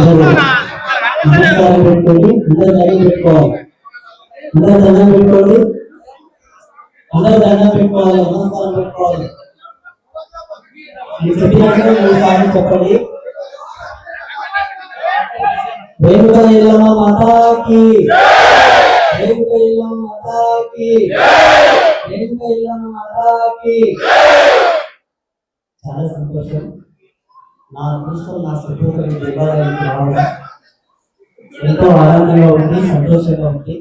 నమస్కారం పెట్టుకోండి, అందరూ దండం పెట్టుకోవాలి. అందరూ దండం పెట్టుకోండి, అందరూ దండం పెట్టుకోవాలి, నమస్కారం పెట్టుకోవాలి. మీరు చెప్పినట్టు మూడుసార్లు చెప్పండి. రేణుక ఎల్లమ్మ మాతాకి, రేణుక ఎల్లమ్మ మాతాకి, రేణుక ఎల్లమ్మ మాతాకి. చాలా సంతోషం. నా అదృష్టం, నా సంతోషం దేవాలయానికి రావడం ఎంతో ఆనందంగా ఉంది, సంతోషంగా ఉంది.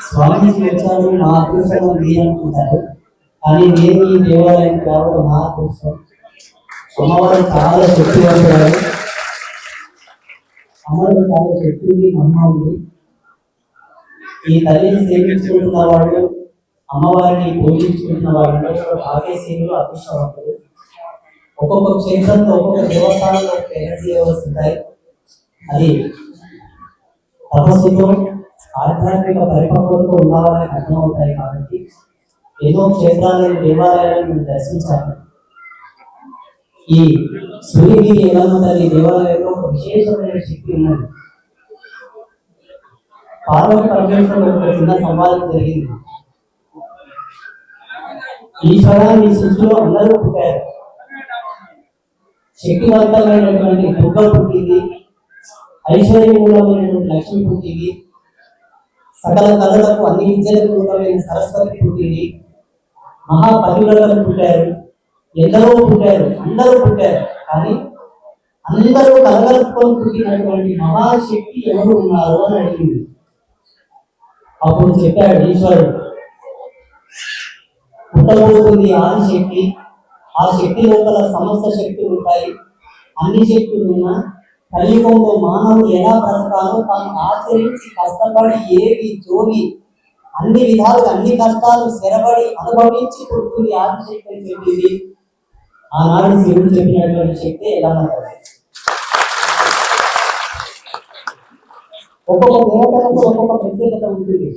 స్వామీజీ వచ్చారు, నా అదృష్టం మీరు అనుకుంటారు, కానీ నేను ఈ దేవాలయానికి రావడం నా అదృష్టం. అమ్మవారు చాలా శక్తివంతురాలు, అమ్మవారు చాలా శక్తి ఉంది, మహిమ ఉంది. ఈ తల్లిని సేవించుకుంటున్న వాళ్ళు, అమ్మవారిని పూజించుకుంటున్న వాళ్ళు భాగ్యశీలు, అదృష్టవంతులు. ఒక్కొక్క క్షేత్రంలో, ఒక్కొక్క దేవస్థానంలో ఒక ఎనర్జీ లెవెల్స్ ఉంటాయి. అది తపస్సుతో, ఆధ్యాత్మిక పరిపక్వతతో ఉన్నవాళ్ళకి అర్థమవుతాయి. కాబట్టి ఎన్నో క్షేత్రాలను, దేవాలయాలను దర్శించాలి. ఈ సూర్యగిరి ఎల్లమ్మ తల్లి దేవాలయంలో ఒక విశేషమైన శక్తి ఉన్నది. పార్వతి పరమేశ్వరుడు ఒక చిన్న సంవాదం జరిగింది. ఈశ్వరాన్ని సృష్టిలో అందరూ పుట్టారు. శక్తివంతమైనటువంటి దుర్గ పుట్టింది, ఐశ్వర్యమూలమైనటువంటి లక్ష్మి పుట్టింది, సకల కళలకు అన్ని విద్యలకు మూలమైన సరస్వతి పుట్టింది, మహాపతివ్రతలు పుట్టారు, ఎందరో పుట్టారు, అందరూ పుట్టారు. కానీ అందరూ కలగలుపుకొని పుట్టినటువంటి మహాశక్తి ఎవరు ఉన్నారు అని అడిగింది. అప్పుడు చెప్పాడు ఈశ్వరుడు, పుట్టబోతుంది ఆదిశక్తి. ఆ శక్తి లోపల సమస్త శక్తులు ఉంటాయి. అన్ని శక్తులు ఉన్న కలియుగంలో మానవుడు ఎలా బ్రతకాలో తాను ఆచరించి కష్టపడి ఏవి జోగి అన్ని విధాలుగా అన్ని కష్టాలు స్థిరపడి అనుభవించి పుడుతుంది ఆదిశక్తి అని చెప్పింది. ఆనాడు శివుడు చెప్పినటువంటి శక్తి ఎలా ఉంటుంది. ఒక్కొక్క దేవతలకు ఒక్కొక్క ప్రత్యేకత ఉంటుంది.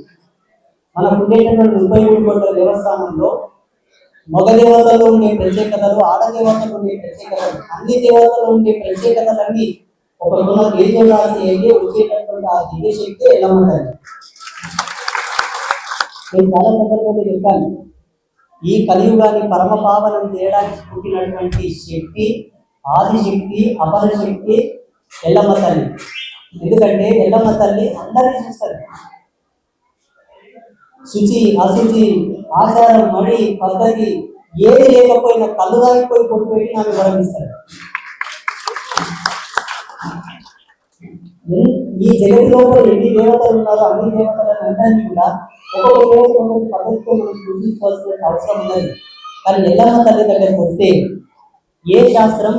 మనకు ఉండేటటువంటి 33 కోట్ల దేవస్థానంలో మగ దేవతలు ఉండే ప్రత్యేకతలు, ఆడదేవతలు ఉండే ప్రత్యేకతలు, అన్ని దేవతలు ఉండే ప్రత్యేకతలన్నీ ఒక రాశి అయితే వచ్చేటటువంటి ఆ దివ్యశక్తి ఎలా ఉంటుంది. నేను చాలా సందర్భంలో చెప్పాను, ఈ కలియుగాన్ని పరమ పావనం చేయడానికి పుట్టినటువంటి శక్తి, ఆదిశక్తి, అపర శక్తి ఎల్లమ్మ తల్లి. ఎందుకంటే ఎల్లమ్మ తల్లి అందరినీ చూస్తారు. శుచి, అశుచి, ఆచారం, మడి, పద్ధతి ఏది లేకపోయినా కళ్ళు దాగిపోయి కొట్టు పెట్టి నాకు గౌరవిస్తారు. ఈ జగతి లోపల ఎన్ని దేవతలు ఉన్నారో అన్ని దేవతలను అందరినీ కూడా ఒక్కొక్క దేవత ఒక్కొక్క పద్ధతితో మనం పూజించుకోవాల్సిన అవసరం ఉన్నది. కానీ ఎల్లమ్మ తల్లి దగ్గరికి వస్తే ఏ శాస్త్రం,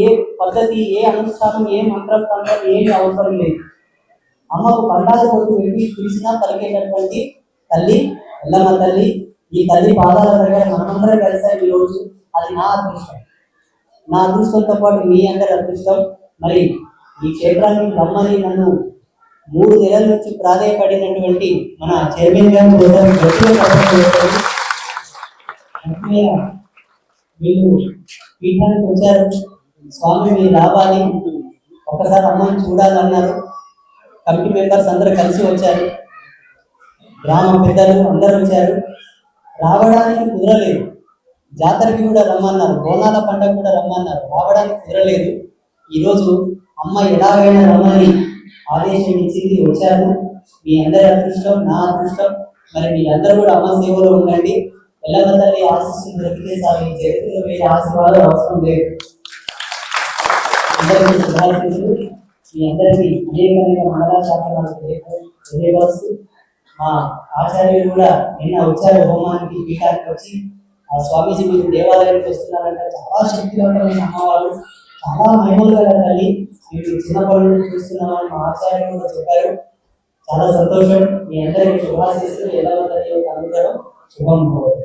ఏ పద్ధతి, ఏ అనుష్ఠానం, ఏ మంత్రం తంత్రం ఏమి అవసరం లేదు. అమ్మకు పండాల కొట్టు వెళ్ళి పిలిచినా పలికేటటువంటి తల్లి ఎల్లమ్మ తల్లి. ఈ తల్లి పాదాల దగ్గర మనమందరం కలిసారు ఈరోజు. అది నా అదృష్టం. నా అదృష్టంతో పాటు మీ అందరి అదృష్టం. మరి ఈ క్షేత్రానికి రమ్మని నన్ను 3 నెలల నుంచి ప్రాధాయపడినటువంటి మన చైర్మన్ గారు వీళ్ళు పీఠానికి వచ్చారు. స్వామి మీరు రావాలి, ఒక్కసారి అమ్మని చూడాలన్నారు. కమిటీ మెంబర్స్ అందరూ కలిసి వచ్చారు, గ్రామ పెద్దలు అందరూ వచ్చారు. రావడానికి కుదరలేదు. జాతరకి కూడా రమ్మన్నారు, బోనాల పండుగ కూడా రమ్మన్నారు, రావడానికి కుదరలేదు. ఈరోజు అమ్మ ఎలాగైనా రమ్మని ఆదేశం ఇచ్చింది, వచ్చారు. మీ అందరి అదృష్టం, నా అదృష్టం. మరి మీరందరూ కూడా అమ్మ సేవలో ఉండండి. ఎల్లమ్మ తల్లి ఆశిస్తుంది దొరికితే సార్, ఈ చరిత్రలో వేరే ఆశీర్వాదం అవసరం లేదు. అందరికీ శుభాశీస్సులు. మీ అందరికీ అనేక మంగళాశాసనాలు తెలియవస్తూ, మా ఆచార్యులు కూడా నిన్న వచ్చారు హోమానికి, పీఠానికి వచ్చి ఆ స్వామీజీ మీరు దేవాలయానికి వస్తున్నారంటే చాలా శక్తివంతమైన అమ్మవారు, చాలా మహిమలు గల తల్లి, మీరు చిన్నప్పటి నుంచి చూస్తున్నామని మా ఆచార్యులు కూడా చెప్పారు. చాలా సంతోషం. మీ అందరికీ శుభాశీస్సులు. ఎల్లమ్మ తల్లి యొక్క అనుగ్రహం శుభం భవతు.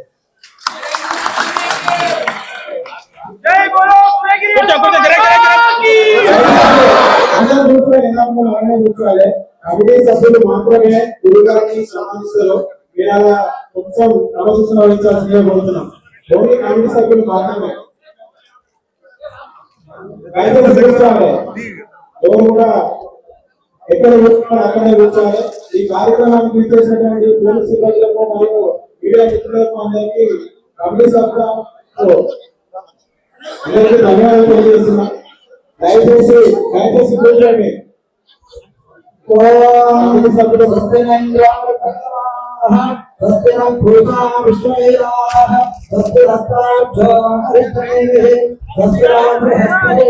కమిటీ సభ్యులు మాత్రమే గురుగారిని సన్మానిస్తారు. మీరు అలా కొంచెం క్రమశిక్షణ వహించాల్సిందిగా కోరుతున్నాం. ఓన్లీ కమిటీ సభ్యులు మాత్రమే. ఎవరు కూడా ఎక్కడ కూర్చున్నారో అక్కడే కూర్చోవాలి. ఈ కార్యక్రమానికి విచ్చేసినటువంటి పోలీసు సిబ్బందులకు మరియు మీడియా మిత్రులకు అందరికీ కమిటీ సభ్యులు అందరికీ ధన్యవాదాలు తెలియజేస్తున్నాం. దయచేసి కూర్చోండి. కమిటీ సభ్యులు సత్యం పూజా విశ్వవేదాః సత్యరత్నాక్షో హరిష్ఠే సత్యం బృహస్పతి